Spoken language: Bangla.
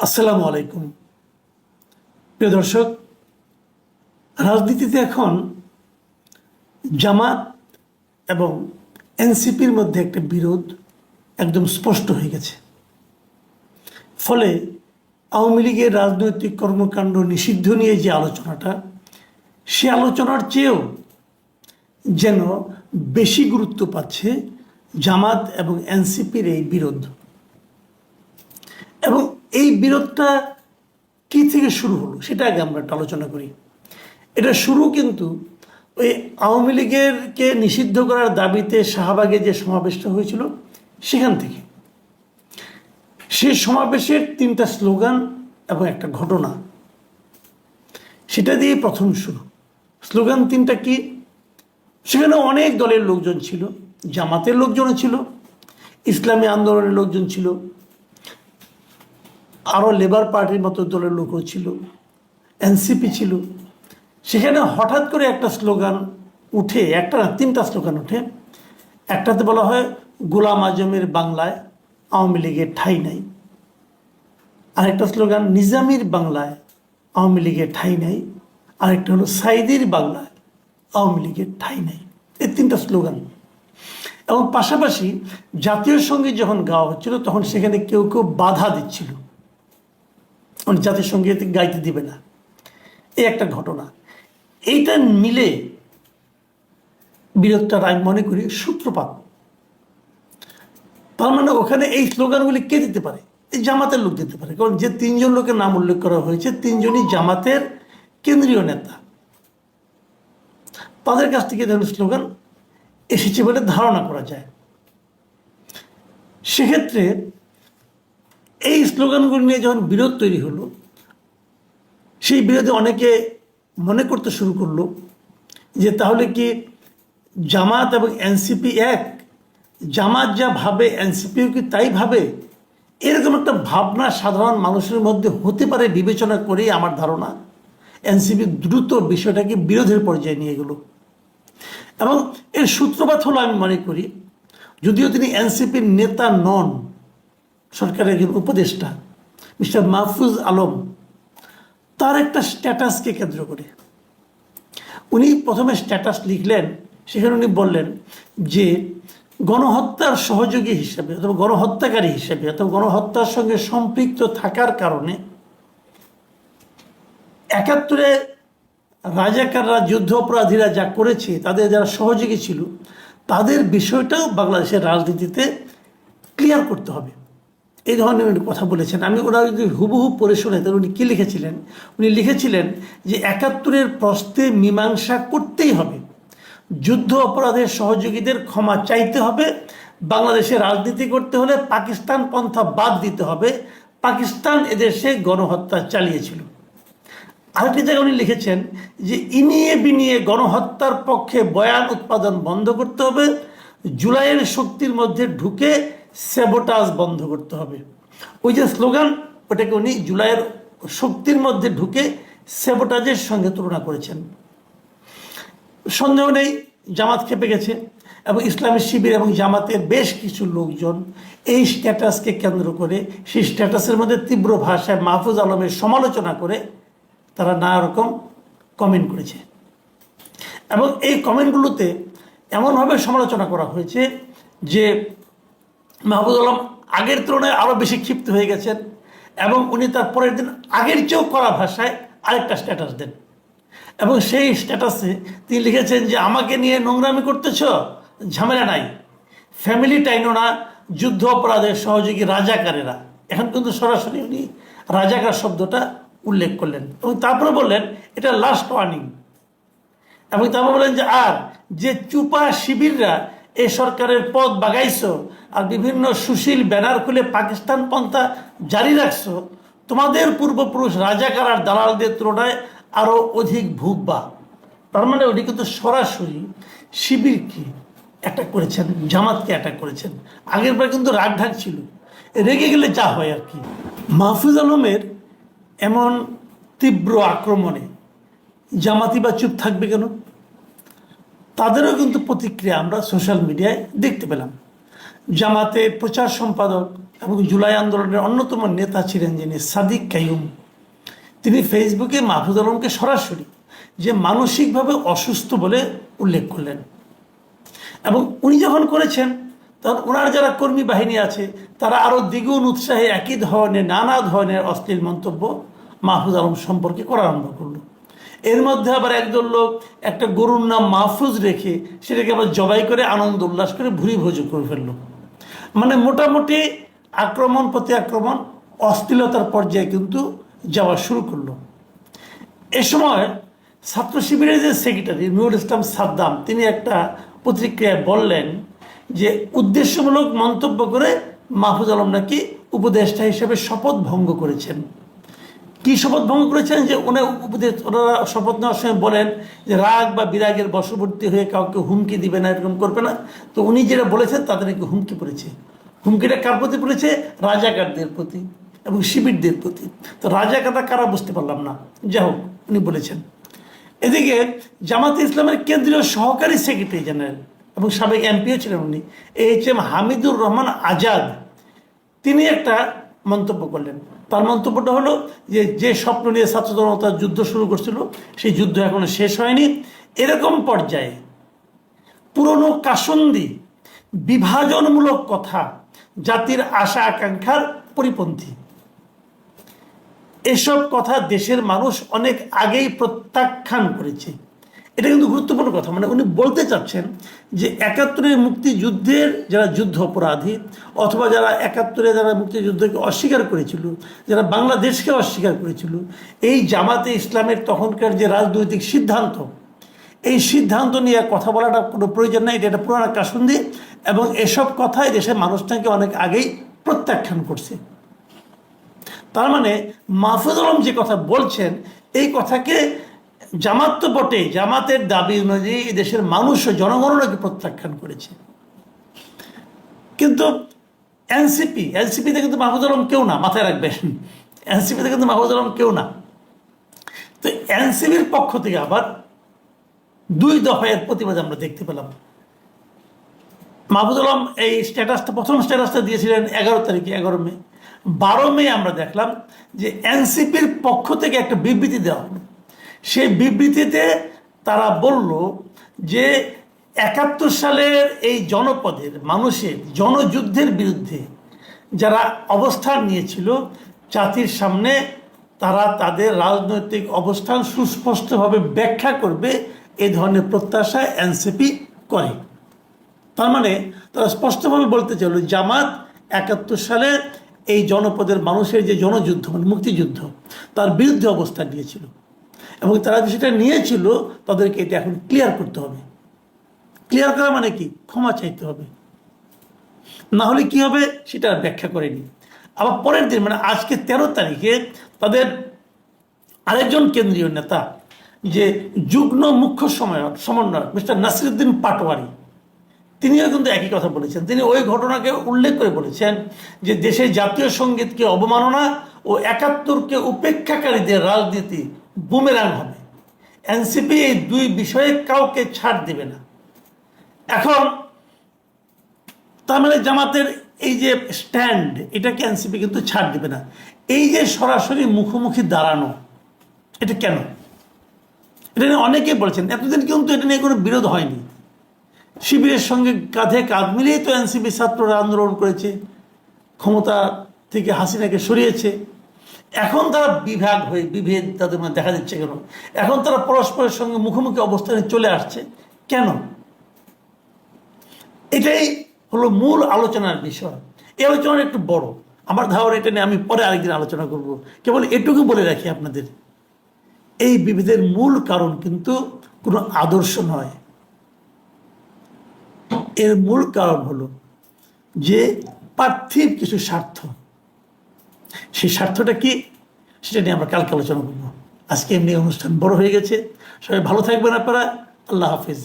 আসসালামু আলাইকুম। প্রিয় দর্শক, রাজনীতিতে এখন জামাত এবং এনসিপির মধ্যে একটা বিরোধ একদম স্পষ্ট হয়ে গেছে। ফলে আওয়ামী লীগের রাজনৈতিক কর্মকাণ্ড নিষিদ্ধ নিয়ে যে আলোচনাটা, সে আলোচনার চেয়েও যেন বেশি গুরুত্ব পাচ্ছে জামাত এবং এনসিপির এই বিরোধ। এবং এই বিরোধটা কি থেকে শুরু হলো সেটা আগে আমরা একটা আলোচনা করি। এটা শুরু কিন্তু ওই আওয়ামী লীগেরকে নিষিদ্ধ করার দাবিতে শাহবাগে যে সমাবেশটা হয়েছিল সেখান থেকে। সেই সমাবেশের 3টা স্লোগান এবং একটা ঘটনা, সেটা দিয়ে প্রথম শুরু। স্লোগান 3টা কি? সেখানে অনেক দলের লোকজন ছিল, জামাতের লোকজনও ছিল, ইসলামী আন্দোলনের লোকজন ছিল, আরও লেবার পার্টির মতো দলের লোকও ছিল, এনসিপি ছিল। সেখানে হঠাৎ করে একটা স্লোগান উঠে, একটা না 3টা স্লোগান উঠে। একটাতে বলা হয় গোলাম আজমের বাংলায় আওয়ামী লীগের ঠাঁই নাই, আরেকটা স্লোগান নিজামীর বাংলায় আওয়ামী লীগের ঠাঁই নাই, আরেকটা হলো সাইদির বাংলায় আওয়ামী লীগের ঠাঁই নাই। এই 3টা স্লোগান। এবং পাশাপাশি জাতীয় সঙ্গীত যখন গাওয়া হচ্ছিল তখন সেখানে কেউ কেউ বাধা দিচ্ছিল, জাতীয় সঙ্গীত গাইতে দিবে না। এই একটা ঘটনা। এইটা মিলে বিরোধটার আমি মনে করি সূত্রপাত। তার মানে ওখানে এই স্লোগানগুলি কে দিতে পারে? এই জামাতের লোক দিতে পারে, কারণ যে 3জন লোকের নাম উল্লেখ করা হয়েছে 3জনই জামাতের কেন্দ্রীয় নেতা। তাদের কাছ থেকে ধরনের স্লোগান এসেছে বলে ধারণা করা যায়। সেক্ষেত্রে এই স্লোগানগুলি নিয়ে যখন বিরোধ তৈরি হলো, সেই বিরোধে অনেকে মনে করতে শুরু করলো যে তাহলে কি জামাত এবং এনসিপি এক? জামাত যা ভাবে এনসিপিও কি তাই ভাবে? এরকম একটা ভাবনা সাধারণ মানুষের মধ্যে হতে পারে বিবেচনা করেই আমার ধারণা এনসিপি দ্রুত বিষয়টাকে বিরোধের পর্যায়ে নিয়ে গেল। এবং এর সূত্রপাত হলো, আমি মনে করি, যদিও তিনি এনসিপির নেতা নন, সরকারের একজন উপদেষ্টা মিস্টার মাহফুজ আলম, তার একটা স্ট্যাটাসকে কেন্দ্র করে উনি প্রথমে স্ট্যাটাস লিখলেন। সেখানে উনি বললেন যে গণহত্যার সহযোগী হিসেবে অথবা গণহত্যাকারী হিসেবে অথবা গণহত্যার সঙ্গে সম্পৃক্ত থাকার কারণে 71-এ রাজাকাররা, যুদ্ধ অপরাধীরা যা করেছে, তাদের যারা সহযোগী ছিল, তাদের বিষয়টাও বাংলাদেশের রাজনীতিতে ক্লিয়ার করতে হবে। এই ধরনের উনি কথা বলেছেন। আমি ওরা যদি হুবহু পড়ে শুনে, তাহলে উনি কী লিখেছিলেন? উনি লিখেছিলেন যে 71-এর প্রশ্নে মীমাংসা করতেই হবে, যুদ্ধ অপরাধের সহযোগীদের ক্ষমা চাইতে হবে, বাংলাদেশে রাজনীতি করতে হলে পাকিস্তান পন্থা বাদ দিতে হবে, পাকিস্তান এদেশে গণহত্যা চালিয়েছিল। আরেকটি জায়গায় উনি লিখেছেন যে ইনিয়ে বিনিয়ে গণহত্যার পক্ষে বয়ান উৎপাদন বন্ধ করতে হবে, জুলাইয়ের শক্তির মধ্যে ঢুকে স্যাবোটাজ বন্ধ করতে হবে। ওই যে স্লোগান, ওটাকে উনি জুলাইয়ের শক্তির মধ্যে ঢুকে স্যাবোটাজের সঙ্গে তুলনা করেছেন। সন্দেহ নেই জামাত খেপে গেছে এবং ইসলামী শিবির এবং জামাতের বেশ কিছু লোকজন এই স্ট্যাটাসকে কেন্দ্র করে, সেই স্ট্যাটাসের মধ্যে তীব্র ভাষায় মাহফুজ আলমের সমালোচনা করে তারা নানা রকম কমেন্ট করেছে। এবং এই কমেন্টগুলোতে এমনভাবে সমালোচনা করা হয়েছে যে মাহফুজ আলম আগের তুলনায় আরও বেশি ক্ষিপ্ত হয়ে গেছেন এবং উনি তার পরের দিন আগের চেয়েও কড়া ভাষায় আরেকটা স্ট্যাটাস দেন। এবং সেই স্ট্যাটাসে তিনি লিখেছেন যে আমাকে নিয়ে নোংরামি করতেছ, ঝামেলা নাই, ফ্যামিলি টাইনো না, যুদ্ধ অপরাধের সহযোগী রাজাকারেরা। এখন কিন্তু সরাসরি উনি রাজাকার শব্দটা উল্লেখ করলেন এবং তারপরে বললেন এটা লাস্ট ওয়ার্নিং। এবং তারপর বললেন যে আর যে চুপা শিবিররা এই সরকারের পথ বাগাইছো আর বিভিন্ন সুশীল ব্যানার খুলে পাকিস্তান পন্থা জারি রাখছো, তোমাদের পূর্বপুরুষ রাজাকার আর দালালদের তুলনায় আরও অধিক ভুগবা। তার মানে উনি কিন্তু সরাসরি শিবিরকে অ্যাটাক করেছেন, জামাতকে অ্যাটাক করেছেন। আগের বার কিন্তু রাগ ঢাক ছিল, রেগে গেলে যা হয় আর কি। মাহফুজ আলমের এমন তীব্র আক্রমণে জামাতি বা চুপ থাকবে কেন? তাদেরও কিন্তু প্রতিক্রিয়া আমরা সোশ্যাল মিডিয়ায় দেখতে পেলাম। জামাতের প্রচার সম্পাদক এবং জুলাই আন্দোলনের অন্যতম নেতা ছিলেন যিনি সাদিক কাইয়ুম, তিনি ফেসবুকে মাহফুজ আলমকে সরাসরি যে মানসিকভাবে অসুস্থ বলে উল্লেখ করলেন। এবং উনি যখন করেছেন তখন ওনার যারা কর্মী বাহিনী আছে তারা আরও দ্বিগুণ উৎসাহে একই ধরনের নানা ধরনের অশ্লীল মন্তব্য মাহফুজ আলম সম্পর্কে করা আরম্ভ করলো। এর মধ্যে আবার একদল লোক একটা গরুর নাম মাহফুজ রেখে সেটাকে আবার জবাই করে আনন্দ উল্লাস করে ভুরি ভোজ করে ফেললো। মানে মোটামুটি আক্রমণ প্রতি আক্রমণ অশ্লীলতার পর্যায়ে কিন্তু যাওয়া শুরু করলো। এ সময় ছাত্র শিবিরের যে সেক্রেটারি নুরুল ইসলাম সাদ্দাম তিনি একটা প্রতিক্রিয়ায় বললেন যে উদ্দেশ্যমূলক মন্তব্য করে মাহফুজ আলম নাকি উপদেষ্টা হিসেবে শপথ ভঙ্গ করেছেন। কি শপথ ভঙ্গ করেছেন? যে ওনারা শপথ নেওয়ার সময় বলেন যে রাগ বা বিরাগের বশবর্তী হয়ে কাউকে হুমকি দিবে না, এরকম করবে না। তো উনি যেটা বলেছেন তাদের নাকি হুমকি পড়েছে। হুমকিটা কার প্রতি পড়েছে? রাজাকারদের প্রতি এবং শিবিরদের প্রতি। তো রাজাকাররা কারা বুঝতে পারলাম না, যাই হোক উনি বলেছেন। এদিকে জামাতে ইসলামের কেন্দ্রীয় সহকারী সেক্রেটারি জেনারেল এবং সাবেক এমপিও ছিলেন উনি, এইচ.এম. হামিদুর রহমান আজাদ, তিনি একটা মন্তব্য করলেন। তার মন্তব্যটা হলো যে স্বপ্ন নিয়ে ছাত্র জনতা যুদ্ধ শুরু করছিল সেই যুদ্ধ এখনো শেষ হয়নি। এরকম পর্যায়ে পুরনো কাসন্দি বিভাজনমূলক কথা জাতির আশা আকাঙ্ক্ষার পরিপন্থী। এসব কথা দেশের মানুষ অনেক আগেই প্রত্যাখ্যান করেছে। এটা কিন্তু গুরুত্বপূর্ণ কথা। মানে উনি বলতে চাচ্ছেন যে ৭১-এর মুক্তিযুদ্ধের যারা যুদ্ধ অপরাধী অথবা যারা ৭১-এ যারা মুক্তিযুদ্ধকে অস্বীকার করেছিল, যারা বাংলাদেশকে অস্বীকার করেছিল, এই জামাতে ইসলামের তখনকার যে রাজনৈতিক সিদ্ধান্ত, এই সিদ্ধান্ত নিয়ে কথা বলাটা কোনো প্রয়োজন নাই। এটা একটা পুরানো কাসুন্দি এবং এসব কথাই দেশের মানুষটাকে অনেক আগেই প্রত্যাখ্যান করছে। তার মানে মাহফুজ আলম যে কথা বলছেন এই কথাকে জামাত তো বটে, জামাতের দাবি অনুযায়ী দেশের মানুষ ও জনগণকে প্রত্যাখ্যান করেছে। কিন্তু এনসিপিতে কিন্তু মাহফুজ আলম কেউ না, মাথায় রাখবেন। এনসিপিতে কিন্তু মাহফুজ আলম কেউ না। তো এনসিপির পক্ষ থেকে আবার 2 দফায়ের প্রতিবাদ আমরা দেখতে পেলাম। মাহফুজ আলম এই প্রথম স্ট্যাটাসটা দিয়েছিলেন 11 তারিখে, 11 মে। 12 মে আমরা দেখলাম যে এনসিপির পক্ষ থেকে একটা বিবৃতি দেওয়া হলো। সেই বিবৃতিতে তারা বলল যে ৭১ সালের এই জনপদের মানুষের জনযুদ্ধের বিরুদ্ধে যারা অবস্থান নিয়েছিল জাতির সামনে তারা তাদের রাজনৈতিক অবস্থান সুস্পষ্টভাবে ব্যাখ্যা করবে, এই ধরনের প্রত্যাশা এনসিপি করে। তার মানে তারা স্পষ্টভাবে বলতে চাইল জামাত ৭১ সালে এই জনপদের মানুষের যে জনযুদ্ধ মানে মুক্তিযুদ্ধ তার বিরুদ্ধে অবস্থান নিয়েছিল এবং তারা সেটা নিয়েছিল তাদেরকে এটা এখন ক্লিয়ার করতে হবে। ক্লিয়ার করা মানে কি? ক্ষমা চাইতে হবে, না হলে কি হবে সেটা ব্যাখ্যা করেনি। আবার পরের দিন মানে আজকে 13 তারিখে তাদের আরেকজন কেন্দ্রীয় নেতা যে যুগ্ম মুখ্য সমন্বয়ক মিস্টার নাসিরউদ্দিন পাটোয়ারি, তিনিও কিন্তু একই কথা বলেছেন। তিনি ওই ঘটনাকে উল্লেখ করে বলেছেন যে দেশের জাতীয় সঙ্গীতকে অবমাননা ও ৭১কে উপেক্ষাকারীদের রাজনীতি বুমেরাং হবে। এনসিপি এই 2 বিষয়ে কাউকে ছাড় দেবে না। এখন তার মানে জামাতের এই যে স্ট্যান্ড এটাকে এনসিপি কিন্তু ছাড় দেবে না। এই যে সরাসরি মুখোমুখি দাঁড়ানো, এটা কেন? এটা নিয়ে অনেকেই বলছেন, এতদিন কিন্তু এটা নিয়ে কোনো বিরোধ হয়নি। শিবিরের সঙ্গে কাঁধে কাঁধ মিলিয়েই তো এনসিপি ছাত্ররা আন্দোলন করেছে, ক্ষমতা থেকে হাসিনাকে সরিয়েছে। এখন তারা বিভেদ তাদের মধ্যে দেখা দিচ্ছে কেন? এখন তারা পরস্পরের সঙ্গে মুখোমুখি অবস্থানে চলে আসছে কেন? এটাই হলো মূল আলোচনার বিষয়। এই আলোচনা একটু বড়, আমার ধারণা এটা নিয়ে আমি পরে আরেকদিন আলোচনা করব। কেবল এটুকু বলে রাখি আপনাদের, এই বিভেদের মূল কারণ কিন্তু কোনো আদর্শ নয়। এর মূল কারণ হলো যে পার্থিব কিছু স্বার্থ। সেই স্বার্থটা কি সেটা নিয়ে আমরা কালকে আলোচনা করবো। আজকে এমনি অনুষ্ঠান বড় হয়ে গেছে। সবাই ভালো থাকবেন আপনারা। আল্লাহ হাফিজ।